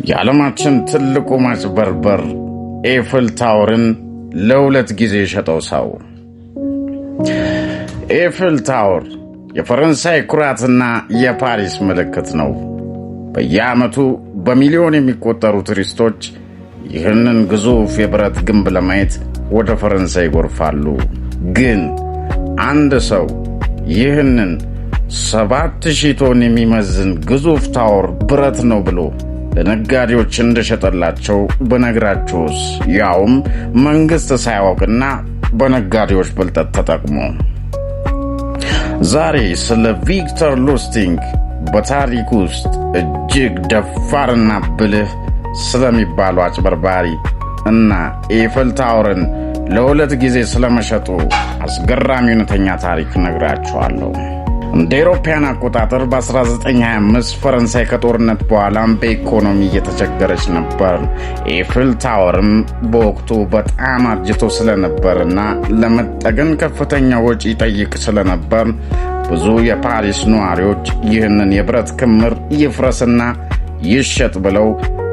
የዓለማችን ትልቁ ማጭበርበር ኤፍል ታወርን ለሁለት ጊዜ ሸጠው ሰው። ኤፍል ታወር የፈረንሳይ ኩራትና የፓሪስ ምልክት ነው። በየዓመቱ በሚሊዮን የሚቆጠሩ ቱሪስቶች ይህንን ግዙፍ የብረት ግንብ ለማየት ወደ ፈረንሳይ ይጎርፋሉ። ግን አንድ ሰው ይህንን 7000 ቶን የሚመዝን ግዙፍ ታወር ብረት ነው ብሎ ለነጋዴዎች እንደሸጠላቸው በነግራችሁስ? ያውም መንግሥት ሳያውቅና በነጋዴዎች ብልጠት ተጠቅሞ። ዛሬ ስለ ቪክተር ሉስቲንግ በታሪክ ውስጥ እጅግ ደፋርና ብልህ ስለሚባሉ አጭበርባሪ እና ኤፍል ታወርን ለሁለት ጊዜ ስለመሸጡ አስገራሚ እውነተኛ ታሪክ ነግራችኋለሁ። እንደ አውሮፓውያን አቆጣጠር በ1925 ፈረንሳይ ከጦርነት በኋላም በኢኮኖሚ እየተቸገረች ነበር። ኤፍል ታወርም በወቅቱ በጣም አርጅቶ ስለነበርና ለመጠገን ከፍተኛ ወጪ ይጠይቅ ስለነበር ብዙ የፓሪስ ነዋሪዎች ይህንን የብረት ክምር ይፍረስና ይሸጥ ብለው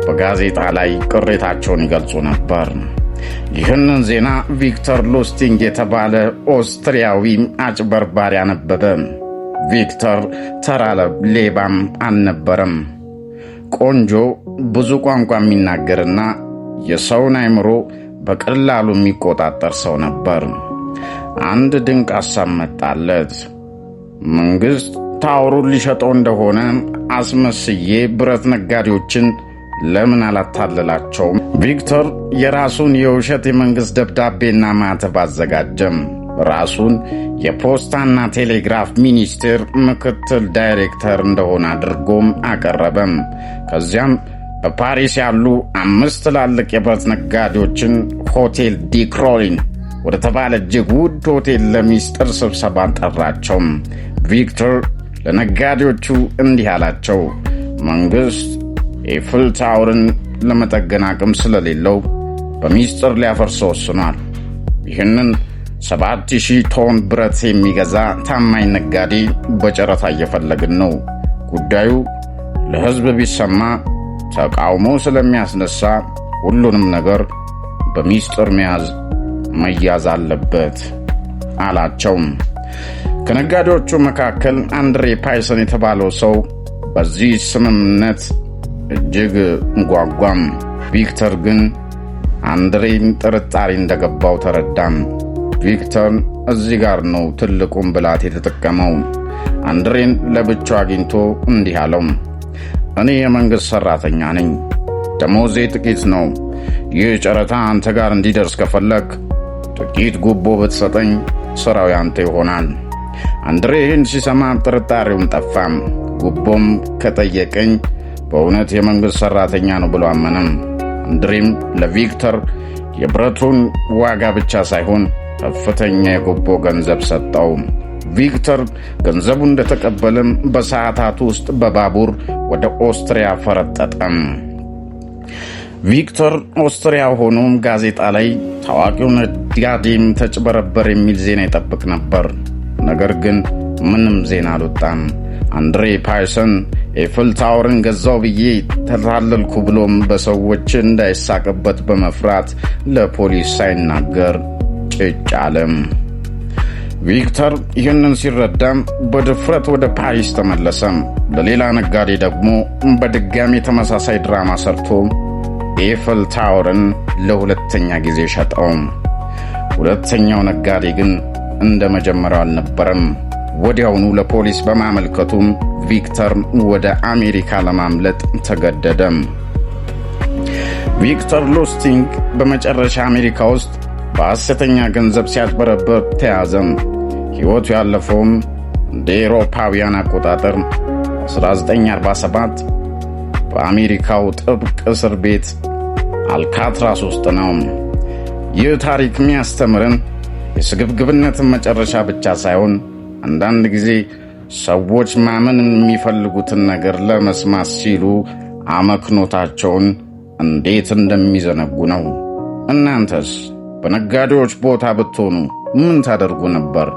በጋዜጣ ላይ ቅሬታቸውን ይገልጹ ነበር። ይህንን ዜና ቪክተር ሉስቲንግ የተባለ ኦስትሪያዊ አጭበርባሪ አነበበ። ቪክተር ተራ ሌባም አልነበረም። ቆንጆ፣ ብዙ ቋንቋ የሚናገርና የሰውን አእምሮ በቀላሉ የሚቆጣጠር ሰው ነበር። አንድ ድንቅ ሐሳብ መጣለት። መንግሥት ታወሩን ሊሸጠው እንደሆነ አስመስዬ ብረት ነጋዴዎችን ለምን አላታለላቸውም? ቪክተር የራሱን የውሸት የመንግሥት ደብዳቤና ማተብ አዘጋጀም። ራሱን የፖስታና ቴሌግራፍ ሚኒስቴር ምክትል ዳይሬክተር እንደሆነ አድርጎም አቀረበም። ከዚያም በፓሪስ ያሉ 5 ትላልቅ የብረት ነጋዴዎችን ሆቴል ዲክሮሊን ወደ ተባለ እጅግ ውድ ሆቴል ለሚስጥር ስብሰባ ጠራቸው። ቪክተር ለነጋዴዎቹ እንዲህ አላቸው። መንግሥት ኤፍል ታወርን ለመጠገን አቅም ስለሌለው በሚስጥር ሊያፈርሰው ወስኗል። ይህንን 7000 ቶን ብረት የሚገዛ ታማኝ ነጋዴ በጨረታ እየፈለግን ነው። ጉዳዩ ለሕዝብ ቢሰማ ተቃውሞ ስለሚያስነሳ ሁሉንም ነገር በሚስጥር መያዝ አለበት አላቸው። ከነጋዴዎቹ መካከል አንድሬ ፓይሰን የተባለው ሰው በዚህ ስምምነት እጅግ እንጓጓም። ቪክተር ግን አንድሬን ጥርጣሬ እንደገባው ተረዳም። ቪክተር እዚህ ጋር ነው ትልቁን ብላት የተጠቀመው። አንድሬን ለብቻው አግኝቶ እንዲህ አለው። እኔ የመንግሥት ሠራተኛ ነኝ። ደሞዜ ጥቂት ነው። ይህ ጨረታ አንተ ጋር እንዲደርስ ከፈለግ ጥቂት ጉቦ ብትሰጠኝ ሥራው ያንተ ይሆናል። አንድሬ ይህን ሲሰማ ጥርጣሬውን ጠፋም። ጉቦም ከጠየቀኝ በእውነት የመንግሥት ሠራተኛ ነው ብሎ አመነም። አንድሬም ለቪክተር የብረቱን ዋጋ ብቻ ሳይሆን ከፍተኛ የጉቦ ገንዘብ ሰጠው። ቪክተር ገንዘቡ እንደተቀበለም በሰዓታት ውስጥ በባቡር ወደ ኦስትሪያ ፈረጠጠም። ቪክተር ኦስትሪያ ሆኖም ጋዜጣ ላይ ታዋቂው ነጋዴም ተጭበረበር የሚል ዜና ይጠብቅ ነበር። ነገር ግን ምንም ዜና አልወጣም። አንድሬ ፓይሰን ኤፍል ታወርን ገዛው ብዬ ተታለልኩ ብሎም በሰዎች እንዳይሳቅበት በመፍራት ለፖሊስ ሳይናገር ጭጭ አለም። ቪክተር ይህንን ሲረዳም በድፍረት ወደ ፓሪስ ተመለሰም። ለሌላ ነጋዴ ደግሞ በድጋሚ ተመሳሳይ ድራማ ሰርቶ ኤፍል ታወርን ለሁለተኛ ጊዜ ሸጠው። ሁለተኛው ነጋዴ ግን እንደ መጀመሪያው አልነበረም። ወዲያውኑ ለፖሊስ በማመልከቱም ቪክተር ወደ አሜሪካ ለማምለጥ ተገደደም። ቪክተር ሉስቲንግ በመጨረሻ አሜሪካ ውስጥ በሐሰተኛ ገንዘብ ሲያጭበረብር ተያዘም። ሕይወቱ ያለፈውም እንደ አውሮፓውያን አቆጣጠር 1947 በአሜሪካው ጥብቅ እስር ቤት አልካትራስ ውስጥ ነው። ይህ ታሪክ የሚያስተምረን የስግብግብነትን መጨረሻ ብቻ ሳይሆን አንዳንድ ጊዜ ሰዎች ማመን የሚፈልጉትን ነገር ለመስማት ሲሉ አመክኖታቸውን እንዴት እንደሚዘነጉ ነው። እናንተስ በነጋዴዎች ቦታ ብትሆኑ ምን ታደርጉ ነበር?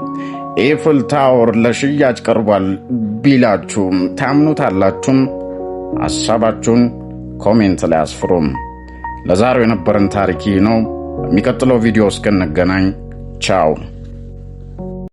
ኤፍል ታወር ለሽያጭ ቀርቧል ቢላችሁም ታምኑታላችሁም? ሐሳባችሁን ኮሜንት ላይ አስፍሩም። ለዛሬው የነበረን ታሪክ ነው። በሚቀጥለው ቪዲዮ እስክንገናኝ ቻው።